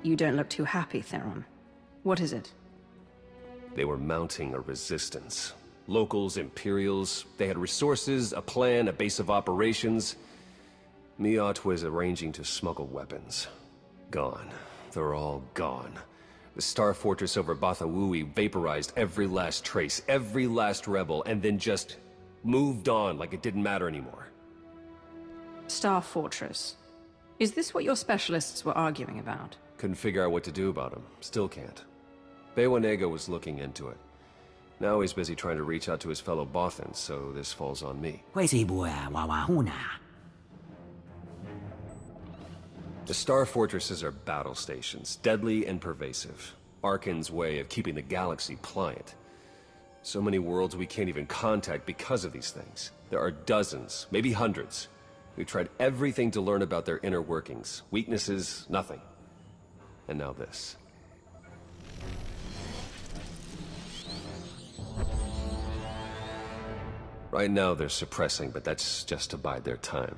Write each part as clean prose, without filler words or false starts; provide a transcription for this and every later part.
You don't look too happy, Theron. What is it? They were mounting a resistance. Locals, Imperials, they had resources, a plan, a base of operations. Miot was arranging to smuggle weapons. Gone. They're all gone. The Star Fortress over Bathawui vaporized every last trace, every last rebel, and then just moved on like it didn't matter anymore. Star Fortress. Is this what your specialists were arguing about? Couldn't figure out what to do about him. Still can't. Bewanego was looking into it. Now he's busy trying to reach out to his fellow Bothans, so this falls on me. The Star Fortresses are battle stations, deadly and pervasive. Arcann's way of keeping the galaxy pliant. So many worlds we can't even contact because of these things. There are dozens, maybe hundreds. We've tried everything to learn about their inner workings. Weaknesses, nothing. And now this. Right now they're suppressing, but that's just to bide their time.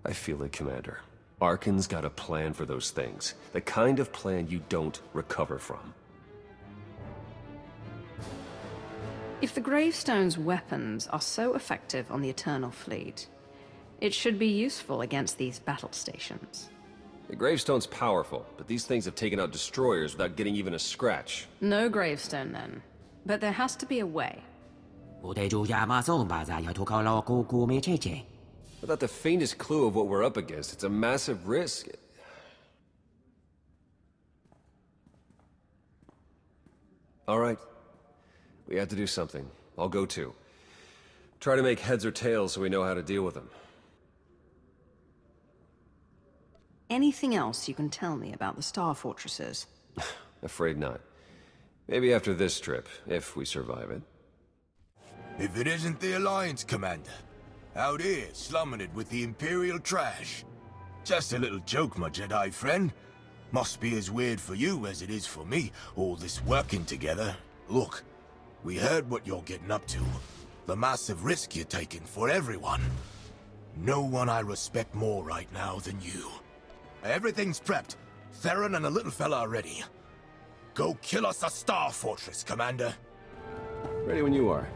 I feel it, Commander. Arcann's got a plan for those things. The kind of plan you don't recover from. If the Gravestone's weapons are so effective on the Eternal Fleet, it should be useful against these battle stations. The Gravestone's powerful, but these things have taken out destroyers without getting even a scratch. No Gravestone, then. But there has to be a way. Without the faintest clue of what we're up against, it's a massive risk. All right. We have to do something. I'll go too. Try to make heads or tails so we know how to deal with them. Anything else you can tell me about the Star Fortresses? Afraid not. Maybe after this trip, if we survive it. If it isn't the Alliance, Commander. Out here, slumming it with the Imperial trash. Just a little joke, my Jedi friend. Must be as weird for you as it is for me, all this working together. Look, we heard what you're getting up to. The massive risk you're taking for everyone. No one I respect more right now than you. Everything's prepped. Theron and a little fella are ready. Go kill us a Star Fortress, Commander. Ready when you are.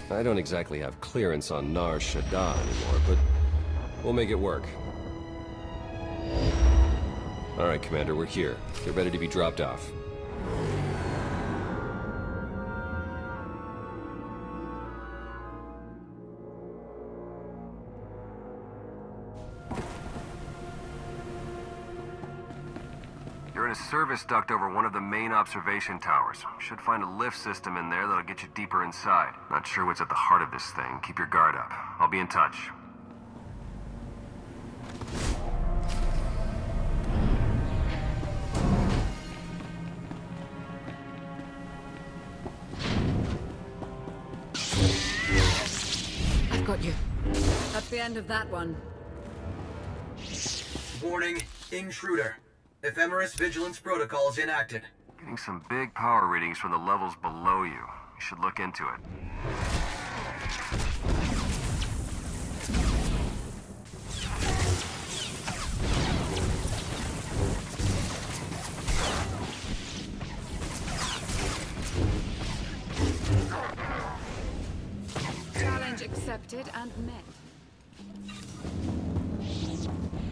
I don't exactly have clearance on Nar Shaddaa anymore, but we'll make it work. All right, Commander, we're here. Get ready to be dropped off. You're in a service duct over one of the main observation towers. Should find a lift system in there that'll get you deeper inside. Not sure what's at the heart of this thing. Keep your guard up. I'll be in touch. I've got you. That's the end of that one. Warning, intruder. Ephemeris Vigilance Protocols enacted. Getting some big power readings from the levels below you. You should look into it. Challenge accepted and met.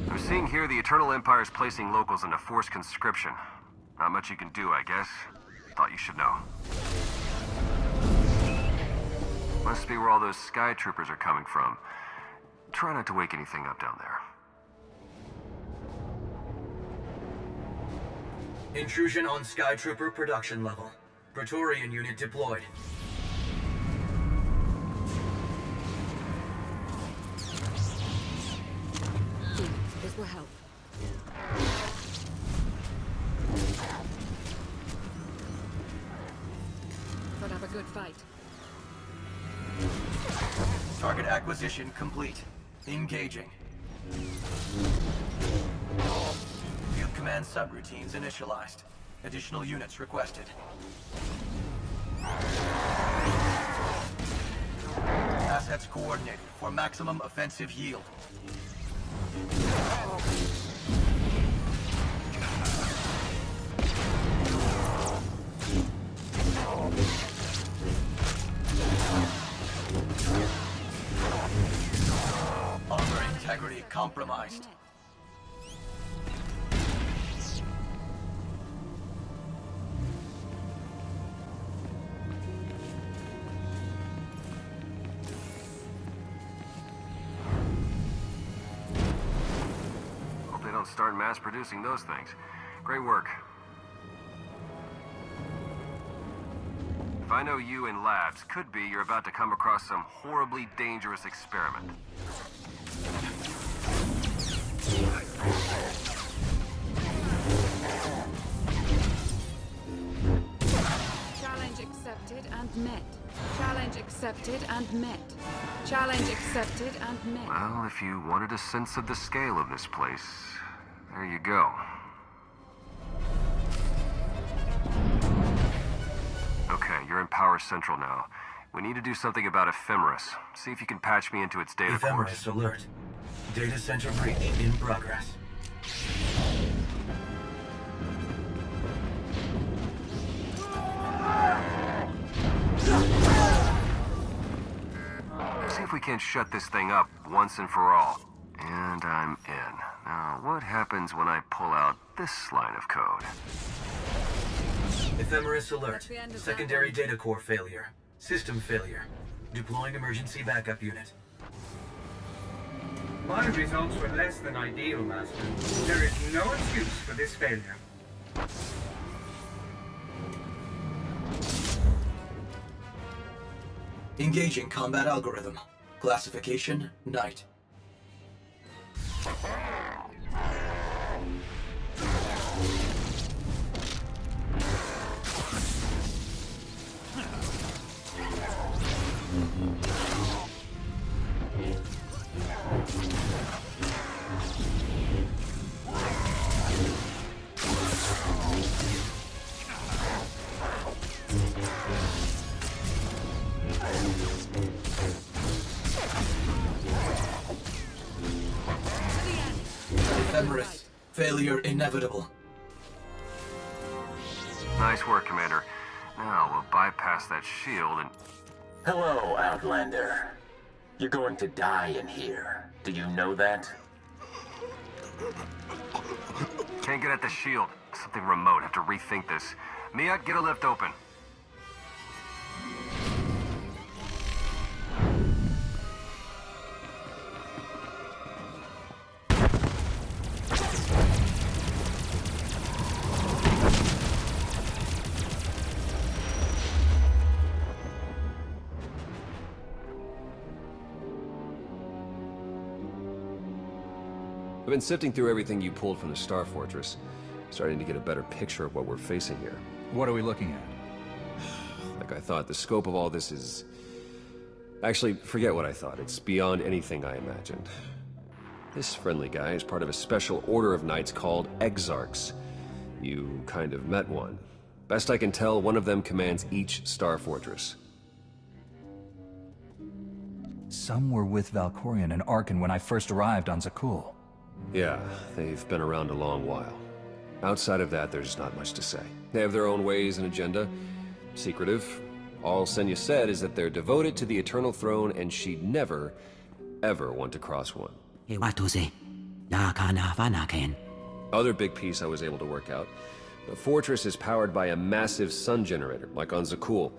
I'm seeing here the Eternal Empire is placing locals into forced conscription. Not much you can do, I guess. Thought you should know. Must be where all those Sky Troopers are coming from. Try not to wake anything up down there. Intrusion on Sky Trooper production level. Praetorian unit deployed. This will help. Could have a good fight. Target acquisition complete. Engaging. command subroutines initialized. Additional units requested. Assets coordinated for maximum offensive yield. Armor integrity compromised. Hope they don't start mass producing those things. Great work. If I know you in labs, could be you're about to come across some horribly dangerous experiment. Challenge accepted and met. Challenge accepted and met. Challenge accepted and met. Well, if you wanted a sense of the scale of this place, there you go. Okay, you're in Power Central now. We need to do something about Ephemeris. See if you can patch me into its data cores. Ephemeris alert. Data center breach in progress. See if we can't shut this thing up once and for all. And I'm in. Now, what happens when I pull out this line of code? Ephemeris alert. That's the end of Secondary that data core failure. System failure. Deploying emergency backup unit. My results were less than ideal, Master. There is no excuse for this failure. Engaging combat algorithm. Classification, Night. Ephemeris. Failure inevitable. Nice work, Commander. Now we'll bypass that shield and... Hello, Outlander. You're going to die in here. Do you know that? Can't get at the shield. Something remote. Have to rethink this. Mia, get a lift open. I've been sifting through everything you pulled from the Star Fortress, starting to get a better picture of what we're facing here. What are we looking at? Like I thought, the scope of all this is... Actually, forget what I thought. It's beyond anything I imagined. This friendly guy is part of a special order of knights called Exarchs. You kind of met one. Best I can tell, one of them commands each Star Fortress. Some were with Valkorion and Arkan when I first arrived on Zakul. Yeah, they've been around a long while. Outside of that, there's not much to say. They have their own ways and agenda. Secretive. All Senya said is that they're devoted to the Eternal Throne and she'd never, ever want to cross one. Other big piece I was able to work out. The fortress is powered by a massive sun generator, like on Zakul.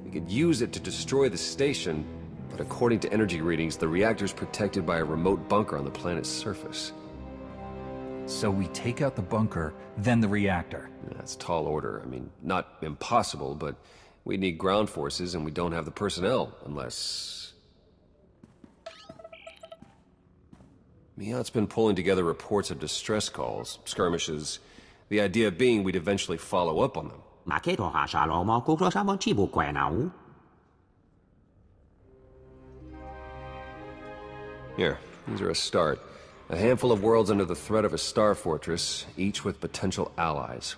We could use it to destroy the station, but according to energy readings, the reactor's protected by a remote bunker on the planet's surface. So we take out the bunker, then the reactor. That's tall order. I mean, not impossible, but we need ground forces and we don't have the personnel, unless... Miat's been pulling together reports of distress calls, skirmishes. The idea being we'd eventually follow up on them. Here, these are a start. A handful of worlds under the threat of a star fortress, each with potential allies.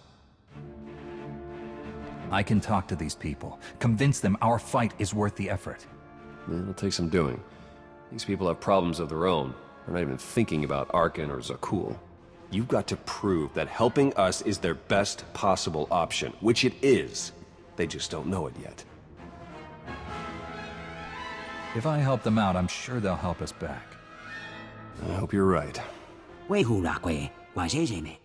I can talk to these people, convince them our fight is worth the effort. It'll take some doing. These people have problems of their own. They're not even thinking about Arkan or Zakul. You've got to prove that helping us is their best possible option, which it is. They just don't know it yet. If I help them out, I'm sure they'll help us back. I hope you're right. 威護納貴，還寫寫未？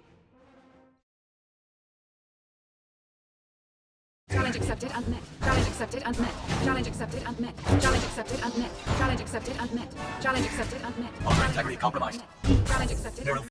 Challenge accepted and met. Challenge accepted and met. Challenge accepted and met. Challenge accepted and met. Challenge accepted and met. Challenge accepted and met. Armor integrity compromised. Challenge accepted.